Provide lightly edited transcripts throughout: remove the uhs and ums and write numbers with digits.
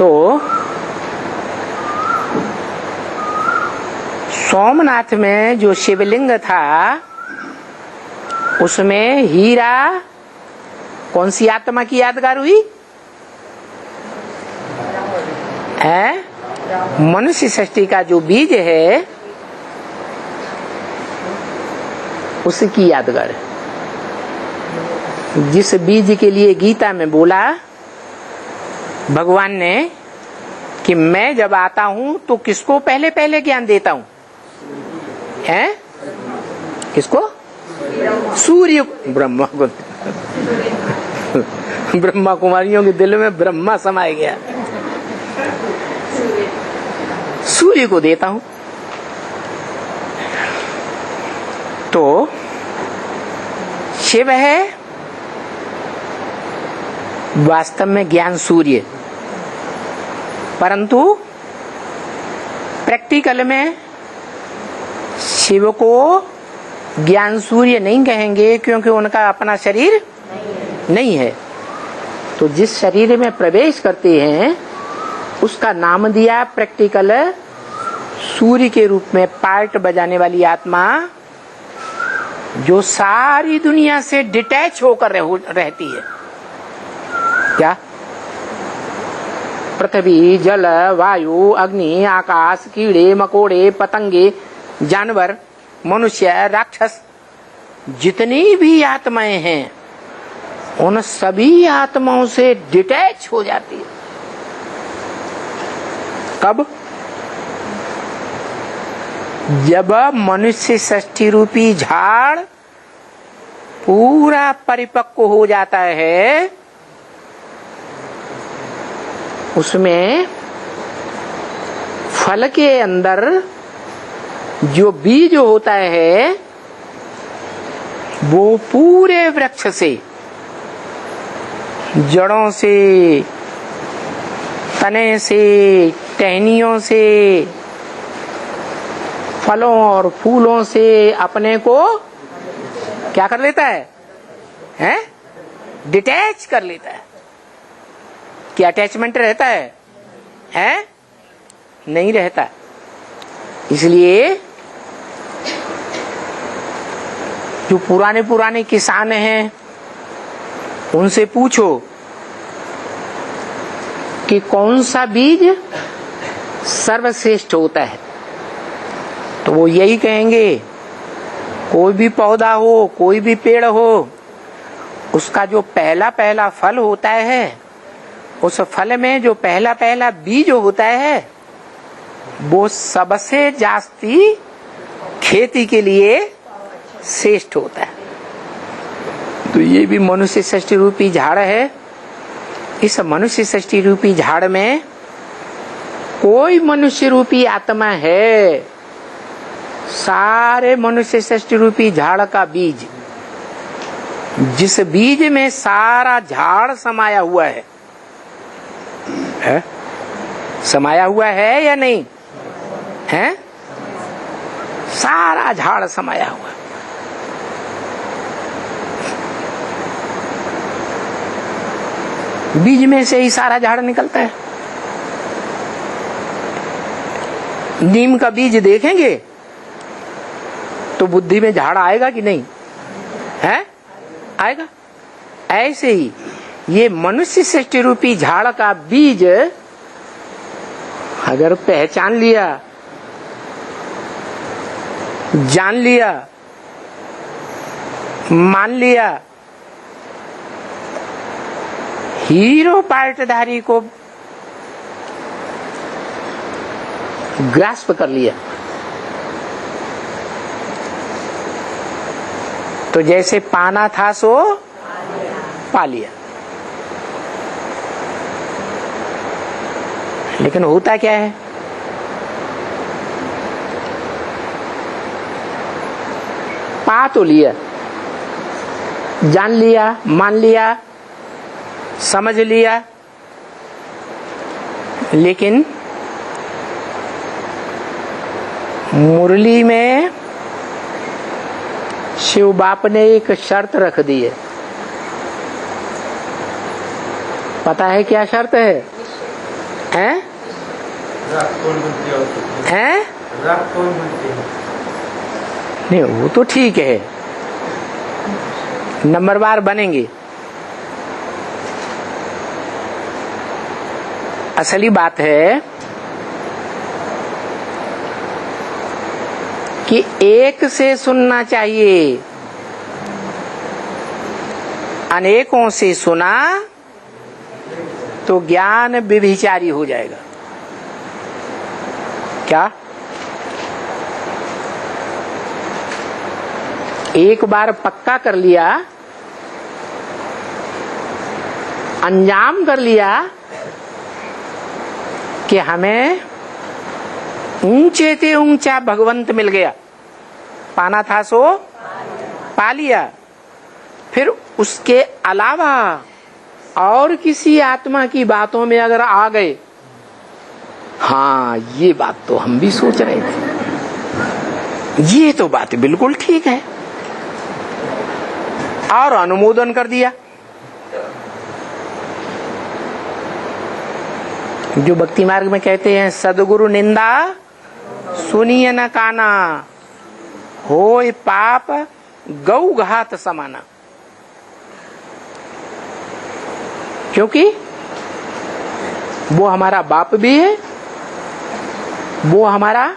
तो सोमनाथ में जो शिवलिंग था उसमें हीरा कौन सी आत्मा की यादगार हुई है? मनुष्य सृष्टि का जो बीज है उसकी यादगार है। जिस बीज के लिए गीता में बोला भगवान ने कि मैं जब आता हूं तो किसको पहले पहले ज्ञान देता हूं, है किसको? सूर्य, ब्रह्मा को। ब्रह्मा कुमारियों के दिल में ब्रह्मा समाया गया, सूर्य को देता हूं। तो शिव है वास्तव में ज्ञान सूर्य, परंतु प्रैक्टिकल में शिव को ज्ञान सूर्य नहीं कहेंगे क्योंकि उनका अपना शरीर नहीं है। तो जिस शरीर में प्रवेश करते हैं उसका नाम दिया प्रैक्टिकल सूर्य के रूप में पार्ट बजाने वाली आत्मा, जो सारी दुनिया से डिटैच होकर रहती है। क्या? पृथ्वी, जल, वायु, अग्नि, आकाश, कीड़े मकोड़े, पतंगे, जानवर, मनुष्य, राक्षस, जितनी भी आत्माएं हैं उन सभी आत्माओं से डिटैच हो जाती है। कब? जब मनुष्य षष्ठी रूपी झाड़ पूरा परिपक्व हो जाता है, उसमें फल के अंदर जो बीज होता है वो पूरे वृक्ष से, जड़ों से, तने से, टहनियों से, फलों और फूलों से अपने को क्या कर लेता है? हैं? डिटैच कर लेता है। क्या अटैचमेंट रहता है? हैं? नहीं रहता। इसलिए जो पुराने किसान हैं उनसे पूछो कि कौन सा बीज सर्वश्रेष्ठ होता है, तो वो यही कहेंगे कोई भी पौधा हो, कोई भी पेड़ हो, उसका जो पहला पहला फल होता है, उस फल में जो पहला पहला बीज होता है वो सबसे जास्ती खेती के लिए श्रेष्ठ होता है। तो ये भी मनुष्य सृष्टि रूपी झाड़ है। इस मनुष्य सृष्टि रूपी झाड़ में कोई मनुष्य रूपी आत्मा है, सारे मनुष्य सृष्टि रूपी झाड़ का बीज, जिस बीज में सारा झाड़ समाया हुआ है, समाया हुआ है या नहीं है? सारा झाड़ समाया हुआ है। बीज में से ही सारा झाड़ निकलता है। नीम का बीज देखेंगे तो बुद्धि में झाड़ आएगा कि नहीं है? आएगा। ऐसे ही ये मनुष्य सृष्टि रूपी झाड़ का बीज अगर पहचान लिया, जान लिया, मान लिया, हीरो पार्टधारी को ग्रास्प कर लिया, तो जैसे पाना था सो पा लिया। लेकिन होता क्या है? पा तो लिया, जान लिया, मान लिया, समझ लिया, लेकिन मुरली में शिव बाप ने एक शर्त रख दी है। पता है क्या शर्त है? हैं? हैं? नहीं, वो तो ठीक है, नंबरवार बनेंगे। असली बात है कि एक से सुनना चाहिए, अनेकों से सुना तो ज्ञान व्यभिचारी हो जाएगा। क्या? एक बार पक्का कर लिया, अंजाम कर लिया कि हमें ऊंचे से ऊंचा भगवंत मिल गया, पाना था सो पा लिया, फिर उसके अलावा और किसी आत्मा की बातों में अगर आ गए, हाँ ये बात तो हम भी सोच रहे थे, ये तो बात बिल्कुल ठीक है, और अनुमोदन कर दिया। जो भक्ति मार्ग में कहते हैं सदगुरु निंदा सुनिए न काना, होय पाप गौ घात समाना। क्योंकि वो हमारा बाप भी है, वो हमारा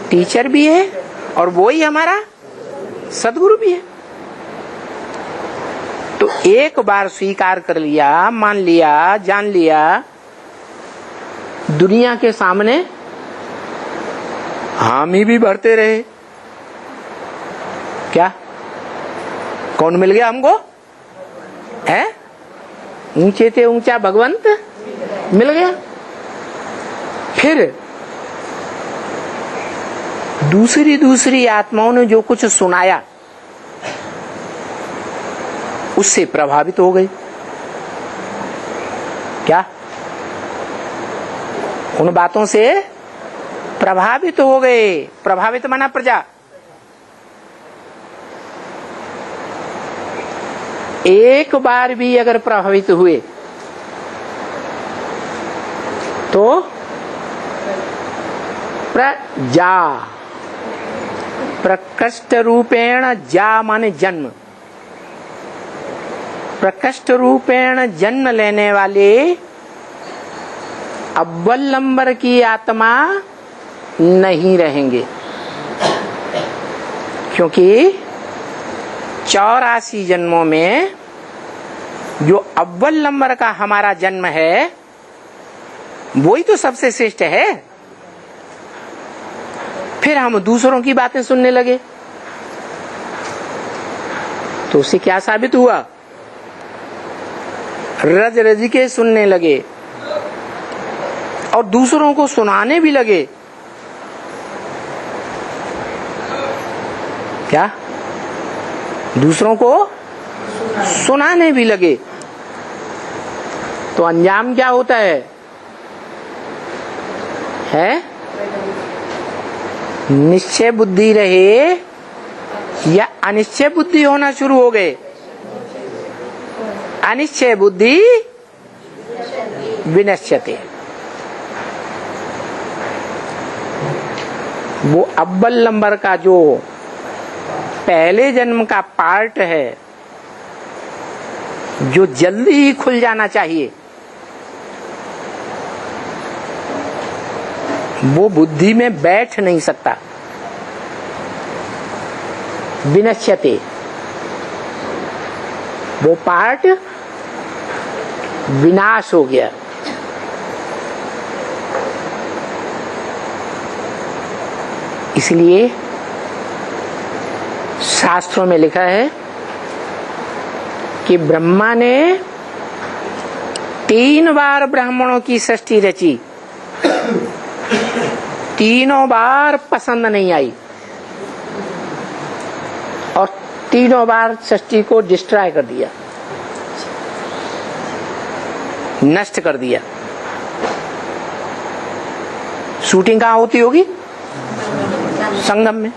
टीचर भी है, और वो ही हमारा सदगुरु भी है। तो एक बार स्वीकार कर लिया, मान लिया, जान लिया, दुनिया के सामने हामी भी भरते रहे। क्या? कौन मिल गया हमको? है? ऊंचे से ऊंचा भगवंत मिल गया। फिर दूसरी आत्माओं ने जो कुछ सुनाया उससे प्रभावित हो गई। क्या? उन बातों से प्रभावित हो गए। प्रभावित माना प्रजा। एक बार भी अगर प्रभावित हुए तो प्रजा, प्रकृष्ट रूपेण जा माने जन्म, प्रकृष्ट रूपेण जन्म लेने वाले अव्वल नंबर की आत्मा नहीं रहेंगे। क्योंकि 84 जन्मों में जो अव्वल नंबर का हमारा जन्म है वही तो सबसे श्रेष्ठ है। फिर हम दूसरों की बातें सुनने लगे तो उससे क्या साबित हुआ? रज रज के सुनने लगे और दूसरों को सुनाने भी लगे। क्या? दूसरों को सुनाने भी लगे। तो अंजाम क्या होता है? निश्चय बुद्धि रहे या अनिश्चय बुद्धि होना शुरू हो गए? अनिश्चय बुद्धि विनश्यते। वो अव्वल नंबर का जो पहले जन्म का पार्ट है जो जल्दी ही खुल जाना चाहिए, वो बुद्धि में बैठ नहीं सकता। विनश्यते, वो पार्ट विनाश हो गया। इसलिए शास्त्रों में लिखा है कि ब्रह्मा ने 3 बार ब्राह्मणों की सृष्टि रची, तीनों बार पसंद नहीं आई और तीनों बार सृष्टि को डिस्ट्रॉय कर दिया, नष्ट कर दिया। शूटिंग कहाँ होती होगी? संगम में।